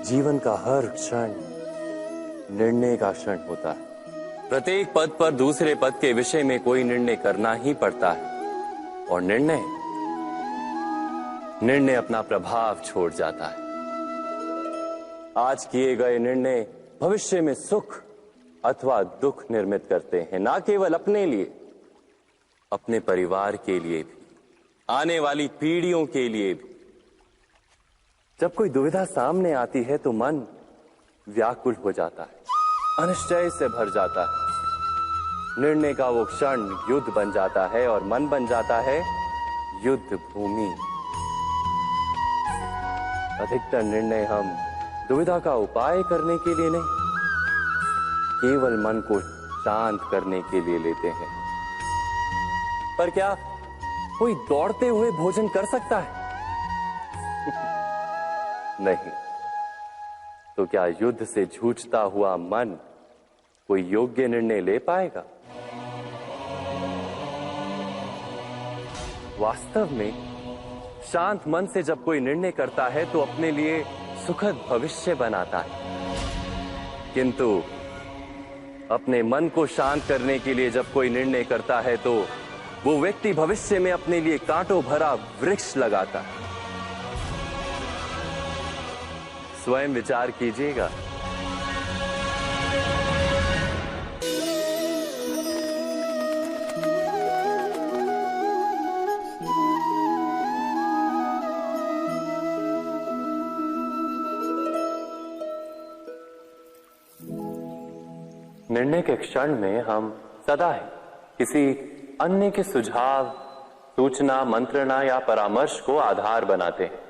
जीवन का हर क्षण निर्णय का क्षण होता है। प्रत्येक पद पर दूसरे पद के विषय में कोई निर्णय करना ही पड़ता है और निर्णय अपना प्रभाव छोड़ जाता है। आज किए गए निर्णय भविष्य में सुख अथवा दुख निर्मित करते हैं, ना केवल अपने लिए, अपने परिवार के लिए भी, आने वाली पीढ़ियों के लिए भी। जब कोई दुविधा सामने आती है तो मन व्याकुल हो जाता है, अनिश्चय से भर जाता है। निर्णय का वो क्षण युद्ध बन जाता है और मन बन जाता है युद्ध भूमि। अधिकतर निर्णय हम दुविधा का उपाय करने के लिए नहीं, केवल मन को शांत करने के लिए लेते हैं। पर क्या कोई दौड़ते हुए भोजन कर सकता है? नहीं। तो क्या युद्ध से जूझता हुआ मन कोई योग्य निर्णय ले पाएगा? वास्तव में शांत मन से जब कोई निर्णय करता है तो अपने लिए सुखद भविष्य बनाता है। किंतु अपने मन को शांत करने के लिए जब कोई निर्णय करता है तो वो व्यक्ति भविष्य में अपने लिए कांटों भरा वृक्ष लगाता है। स्वयं विचार कीजिएगा। निर्णय के क्षण में हम सदा ही किसी अन्य के सुझाव, सूचना, मंत्रणा या परामर्श को आधार बनाते हैं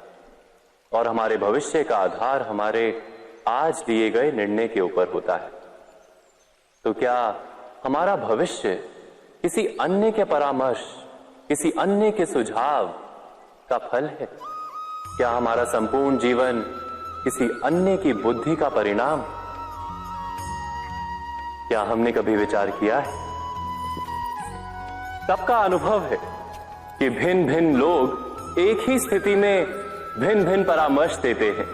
और हमारे भविष्य का आधार हमारे आज लिए गए निर्णय के ऊपर होता है। तो क्या हमारा भविष्य किसी अन्य के परामर्श, किसी अन्य के सुझाव का फल है? क्या हमारा संपूर्ण जीवन किसी अन्य की बुद्धि का परिणाम? क्या हमने कभी विचार किया है? सबका अनुभव है कि भिन्न भिन्न लोग एक ही स्थिति में भिन्न भिन्न परामर्श देते हैं।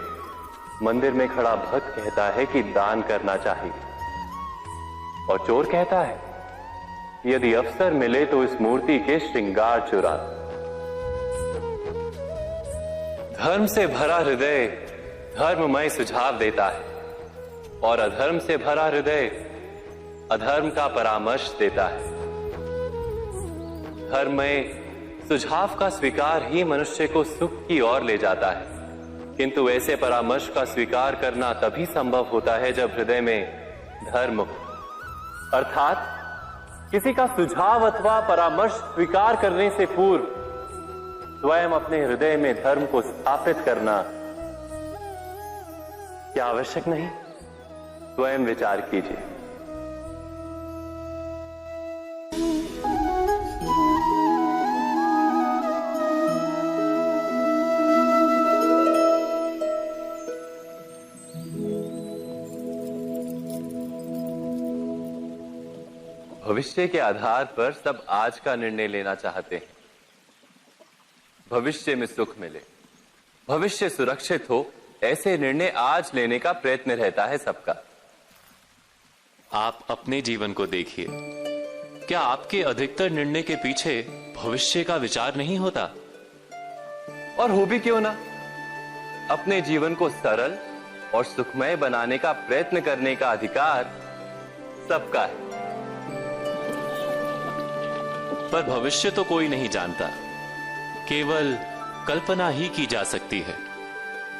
मंदिर में खड़ा भक्त कहता है कि दान करना चाहिए और चोर कहता है यदि अवसर मिले तो इस मूर्ति के श्रृंगार चुरा। धर्म से भरा हृदय धर्ममय सुझाव देता है और अधर्म से भरा हृदय अधर्म का परामर्श देता है। धर्ममय सुझाव का स्वीकार ही मनुष्य को सुख की ओर ले जाता है, किंतु ऐसे परामर्श का स्वीकार करना तभी संभव होता है जब हृदय में धर्म हो। अर्थात किसी का सुझाव अथवा परामर्श स्वीकार करने से पूर्व स्वयं अपने हृदय में धर्म को स्थापित करना क्या आवश्यक नहीं? स्वयं विचार कीजिए। भविष्य के आधार पर सब आज का निर्णय लेना चाहते हैं। भविष्य में सुख मिले, भविष्य सुरक्षित हो, ऐसे निर्णय आज लेने का प्रयत्न रहता है सबका। आप अपने जीवन को देखिए, क्या आपके अधिकतर निर्णय के पीछे भविष्य का विचार नहीं होता? और हो भी क्यों ना, अपने जीवन को सरल और सुखमय बनाने का प्रयत्न करने का अधिकार सबका है। पर भविष्य तो कोई नहीं जानता, केवल कल्पना ही की जा सकती है।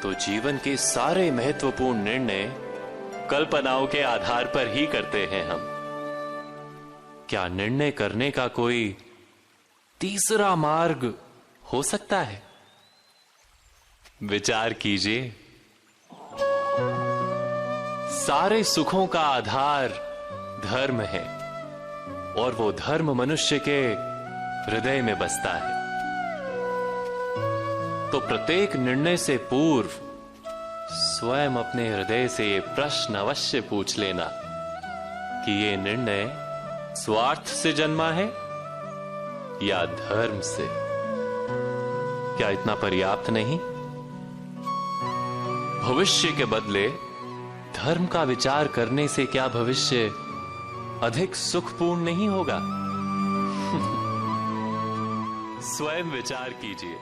तो जीवन के सारे महत्वपूर्ण निर्णय कल्पनाओं के आधार पर ही करते हैं हम। क्या निर्णय करने का कोई तीसरा मार्ग हो सकता है? विचार कीजिए। सारे सुखों का आधार धर्म है और वो धर्म मनुष्य के हृदय में बसता है। तो प्रत्येक निर्णय से पूर्व स्वयं अपने हृदय से ये प्रश्न अवश्य पूछ लेना कि ये निर्णय स्वार्थ से जन्मा है या धर्म से? क्या इतना पर्याप्त नहीं? भविष्य के बदले धर्म का विचार करने से क्या भविष्य अधिक सुखपूर्ण नहीं होगा? स्वयं विचार कीजिए।